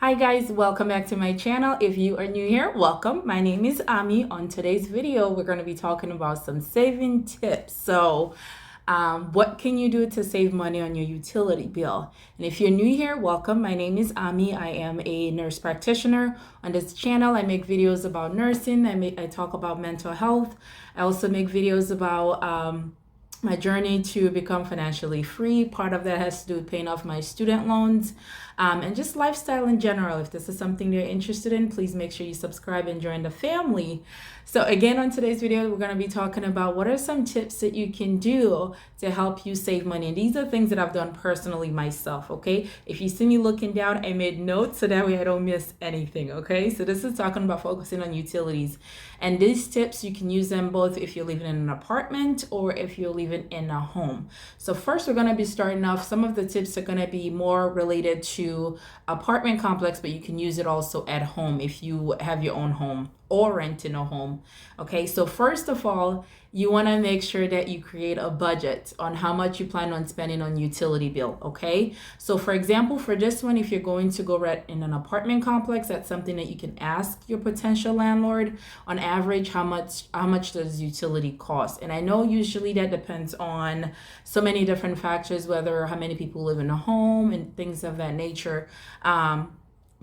Hi guys, welcome back to my channel. If you are new here, welcome. My name is Ami. On today's video, we're going to be talking about some saving tips. What can you do to save money on your utility bill? And if you're new here, welcome. My name is Ami. I am a nurse practitioner. On this channel, I make videos about nursing. I talk about mental health. I also make videos about my journey to become financially free. Part of that has to do with paying off my student loans and just lifestyle in general. If this is something you're interested in, please make sure you subscribe and join the family. So again, on today's video, we're going to be talking about what are some tips that you can do to help you save money. And these are things that I've done personally myself, okay? If you see me looking down, I made notes so that way I don't miss anything, okay? So this is talking about focusing on utilities. And these tips, you can use them both if you're living in an apartment or if you're living in a home. So first, we're going to be starting off. Some of the tips are going to be more related to apartment complex, but you can use it also at home if you have your own home or rent in a home. Okay, so first of all, you want to make sure that you create a budget on how much you plan on spending on utility bill. Okay, so for example, for this one, if you're going to go rent in an apartment complex, that's something that you can ask your potential landlord. On average, how much does utility cost? And I know usually that depends on so many different factors, whether how many people live in a home and things of that nature.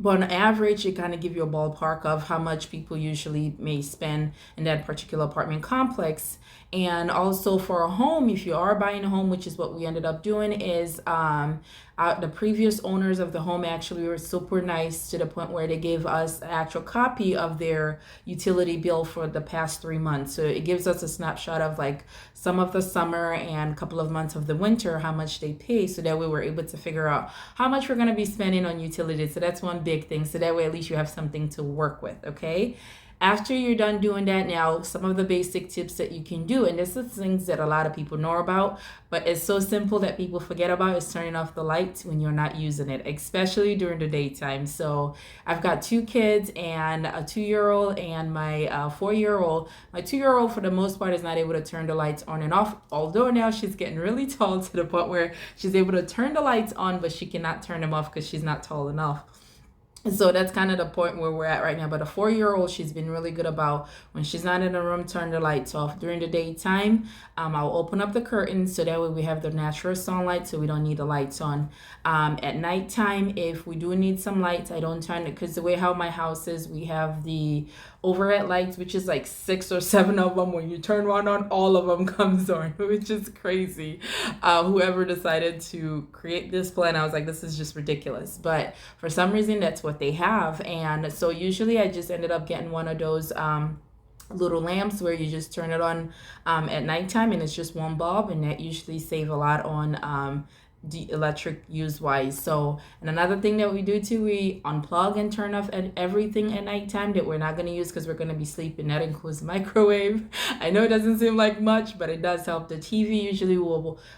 But on average, it kind of give you a ballpark of how much people usually may spend in that particular apartment complex. And also for a home, if you are buying a home, which is what we ended up doing, is the previous owners of the home actually were super nice to the point where they gave us an actual copy of their utility bill for the past 3 months. So it gives us a snapshot of like some of the summer and a couple of months of the winter, how much they pay, so that we were able to figure out how much we're going to be spending on utilities. So that's one big thing. So that way at least you have something to work with, okay? After you're done doing that, now some of the basic tips that you can do, and this is things that a lot of people know about, but it's so simple that people forget about, is turning off the lights when you're not using it, especially during the daytime. So I've got 2 kids, and a 2-year-old and my 4-year-old. My 2-year-old, for the most part, is not able to turn the lights on and off, although now she's getting really tall to the point where she's able to turn the lights on, but she cannot turn them off because she's not tall enough. And so that's kind of the point where we're at right now. But a 4-year-old, she's been really good about when she's not in the room, turn the lights off. During the daytime, I'll open up the curtains so that way we have the natural sunlight, so we don't need the lights on. At nighttime, if we do need some lights, I don't turn it, because the way how my house is, we have the overhead lights, which is like 6 or 7 of them. When you turn one on, all of them comes on, which is crazy. Whoever decided to create this plan, I was like, this is just ridiculous. But for some reason, that's what they have. And so usually I just ended up getting one of those little lamps where you just turn it on at nighttime, and it's just one bulb, and that usually save a lot on the electric use wise. So, and another thing that we do too, we unplug and turn off everything at nighttime that we're not going to use because we're going to be sleeping. That includes microwave. I know it doesn't seem like much, but it does help. The TV usually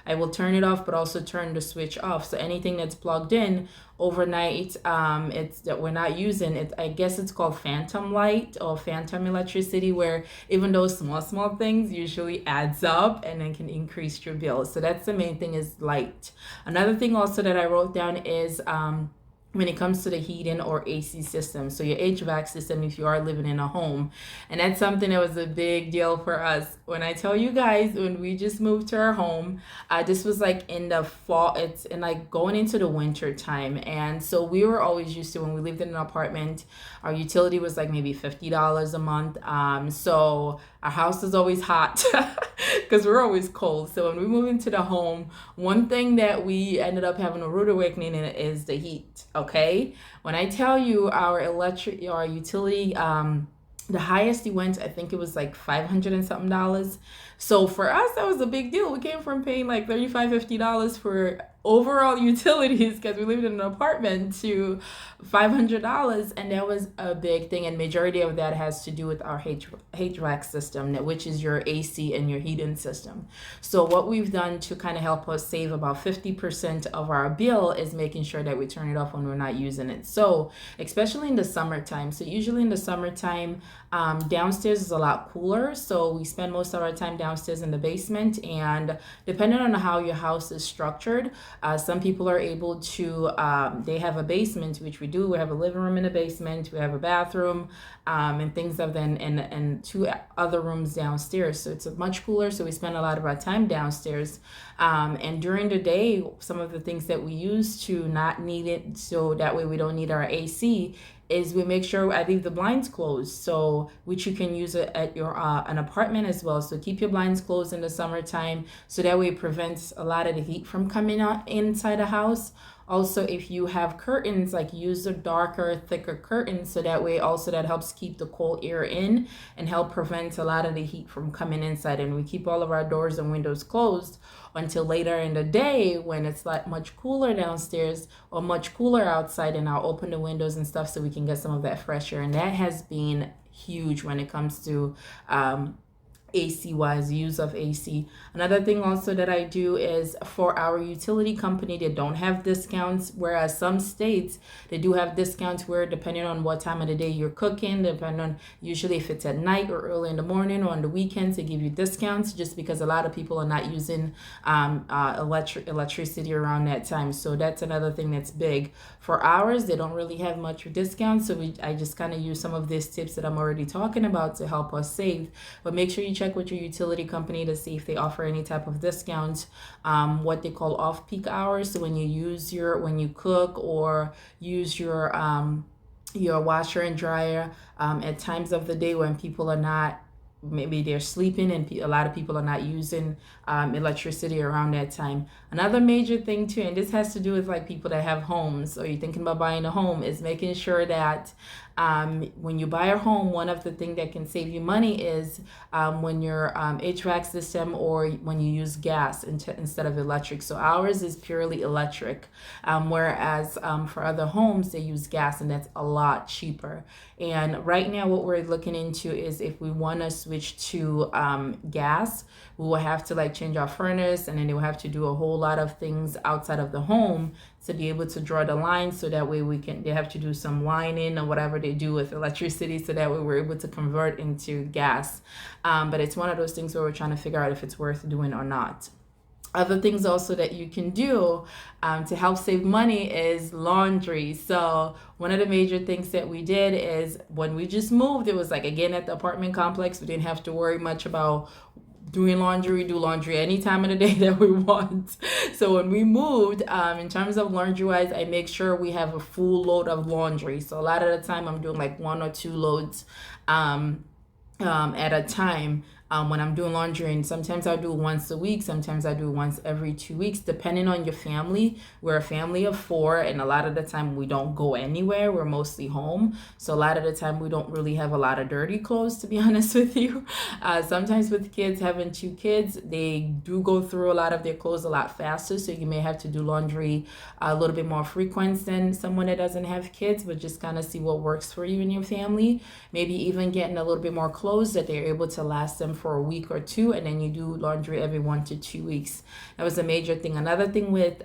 I will turn it off, but also turn the switch off. So anything that's plugged in overnight, it's that we're not using it. I guess it's called phantom light or phantom electricity, where even those small things usually adds up and then can increase your bill. So that's the main thing, is light. Another thing also that I wrote down is when it comes to the heating or AC system, so your HVAC system if you are living in a home. And that's something that was a big deal for us. When I tell you guys, when we just moved to our home, this was like in the fall, it's in like going into the winter time. And so we were always used to, when we lived in an apartment, our utility was like maybe $50 a month. So our house is always hot because we're always cold. So when we moved into the home, one thing that we ended up having a rude awakening in is the heat. Okay, when I tell you our utility, the highest it went, I think it was like $500 and something. So for us, that was a big deal. We came from paying like $35-50 for overall utilities because we lived in an apartment to $500, and that was a big thing. And majority of that has to do with our HVAC system, which is your AC and your heating system. So what we've done to kind of help us save about 50% of our bill is making sure that we turn it off when we're not using it. So especially in the summertime. So usually in the summertime, downstairs is a lot cooler, so we spend most of our time downstairs in the basement. And depending on how your house is structured, Some people are able to, they have a basement, which we do. We have a living room in the basement, we have a bathroom, and things of that, and two other rooms downstairs. So it's much cooler. So we spend a lot of our time downstairs. And during the day, some of the things that we use to not need it, so that way we don't need our AC, is we make sure I leave the blinds closed, so which you can use it at your an apartment as well. So keep your blinds closed in the summertime, so that way it prevents a lot of the heat from coming out inside the house. Also, if you have curtains, like use a darker, thicker curtain, so that way also that helps keep the cold air in and help prevent a lot of the heat from coming inside. And we keep all of our doors and windows closed until later in the day when it's like much cooler downstairs or much cooler outside, and I'll open the windows and stuff so we can get some of that fresh air. And that has been huge when it comes to AC wise, use of AC. Another thing also that I do is for our utility company, they don't have discounts, whereas some states they do have discounts where depending on what time of the day you're cooking, depending on usually if it's at night or early in the morning or on the weekends, they give you discounts just because a lot of people are not using electricity around that time. So that's another thing that's big. For ours, they don't really have much discounts, so I just kind of use some of these tips that I'm already talking about to help us save. But make sure you check with your utility company to see if they offer any type of discount, what they call off-peak hours. So when you cook or use your washer and dryer at times of the day when people are not, maybe they're sleeping and a lot of people are not using electricity around that time. Another major thing too, and this has to do with like people that have homes or you're thinking about buying a home, is making sure that when you buy a home, one of the things that can save you money is when your HVAC system or when you use gas instead of electric. So ours is purely electric, whereas for other homes they use gas, and that's a lot cheaper. And right now what we're looking into is if we want to switch to gas, we will have to like change our furnace, and then they will have to do a whole lot of things outside of the home to be able to draw the line, so that way they have to do some lining or whatever they do with electricity, so that way we're able to convert into gas. But it's one of those things where we're trying to figure out if it's worth doing or not. Other things also that you can do to help save money is laundry. So one of the major things that we did is when we just moved, it was like, again, at the apartment complex, we didn't have to worry much about doing laundry. We do laundry any time of the day that we want. So when we moved, in terms of laundry wise, I make sure we have a full load of laundry. So a lot of the time I'm doing like 1 or 2 loads at a time. When I'm doing laundry, and sometimes I do once a week, sometimes I do once every 2 weeks, depending on your family. We're a family of 4, and a lot of the time we don't go anywhere. We're mostly home. So a lot of the time we don't really have a lot of dirty clothes, to be honest with you. Sometimes with kids, having 2 kids, they do go through a lot of their clothes a lot faster. So you may have to do laundry a little bit more frequent than someone that doesn't have kids, but just kind of see what works for you and your family. Maybe even getting a little bit more clothes that they're able to last them for a week or 2, and then you do laundry every 1 to 2 weeks. That was a major thing. Another thing with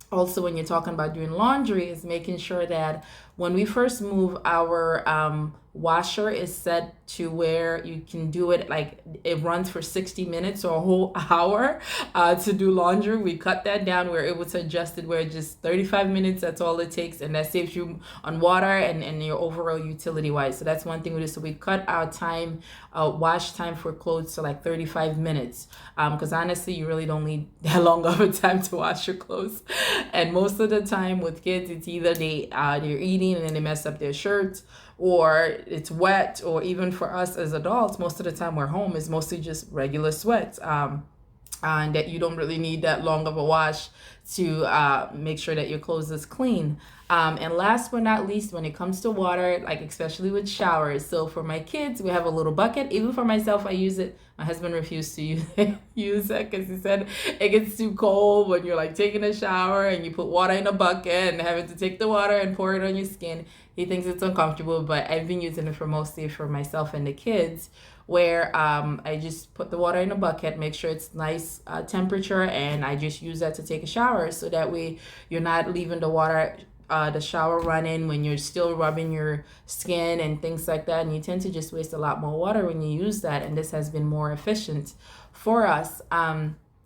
also when you're talking about doing laundry is making sure that when we first move, our washer is set to where you can do it, like it runs for 60 minutes or a whole hour to do laundry. We cut that down. We're able to adjust it where just 35 minutes, that's all it takes, and that saves you on water and your overall utility wise. So that's one thing we do. So we cut our time, wash time for clothes to like 35 minutes, because honestly you really don't need that long of a time to wash your clothes. And most of the time with kids, it's either they're eating and then they mess up their shirts, or it's wet, or even for us as adults, most of the time we're home is mostly just regular sweats, and that you don't really need that long of a wash to make sure that your clothes is clean. And last but not least, when it comes to water, like especially with showers. So for my kids, we have a little bucket. Even for myself, I use it. My husband refused to use it because he said it gets too cold when you're like taking a shower and you put water in a bucket and having to take the water and pour it on your skin. He thinks it's uncomfortable, but I've been using it mostly for myself and the kids, where I just put the water in a bucket, make sure it's nice temperature, and I just use that to take a shower. So that way you're not leaving the shower running when you're still rubbing your skin and things like that. And you tend to just waste a lot more water when you use that. And this has been more efficient for us.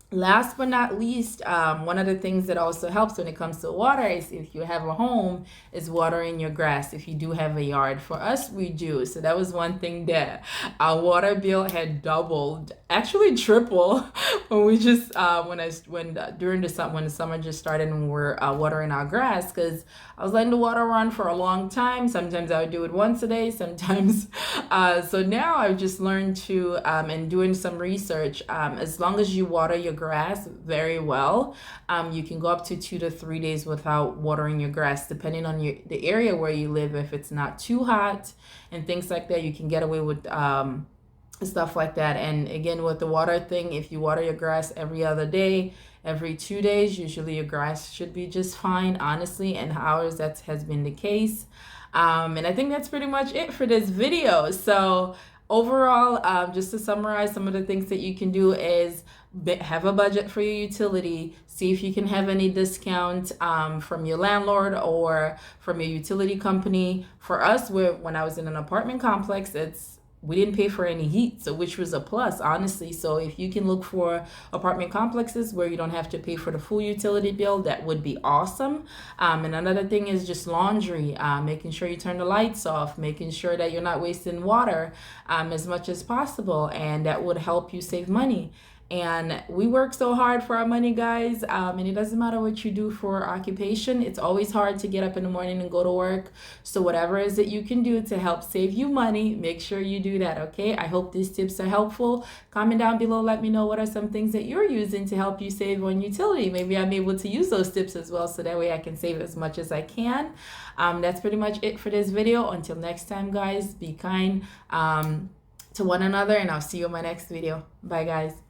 Last but not least, one of the things that also helps when it comes to water is if you have a home, is watering your grass. If you do have a yard, for us we do. So that was one thing that our water bill had doubled, actually triple, when we just when during the summer when the summer just started and we're watering our grass, because I was letting the water run for a long time. Sometimes I would do it once a day, sometimes. So now I've just learned to, and doing some research, as long as you water your grass very well, you can go up to 2 to 3 days without watering your grass, depending on the area where you live. If it's not too hot and things like that, you can get away with stuff like that. And again, with the water thing, if you water your grass every other day, every 2 days, usually your grass should be just fine, honestly, and ours that has been the case. And I think that's pretty much it for this video. So overall, just to summarize, some of the things that you can do is have a budget for your utility. See if you can have any discount from your landlord or from your utility company. For us, when I was in an apartment complex, we didn't pay for any heat, so which was a plus, honestly. So if you can look for apartment complexes where you don't have to pay for the full utility bill, that would be awesome. And another thing is just laundry, making sure you turn the lights off, making sure that you're not wasting water as much as possible, and that would help you save money. And we work so hard for our money, guys. And it doesn't matter what you do for occupation. It's always hard to get up in the morning and go to work. So whatever it is that you can do to help save you money, make sure you do that, okay? I hope these tips are helpful. Comment down below. Let me know what are some things that you're using to help you save on utility. Maybe I'm able to use those tips as well, so that way I can save as much as I can. That's pretty much it for this video. Until next time, guys, be kind to one another, and I'll see you in my next video. Bye, guys.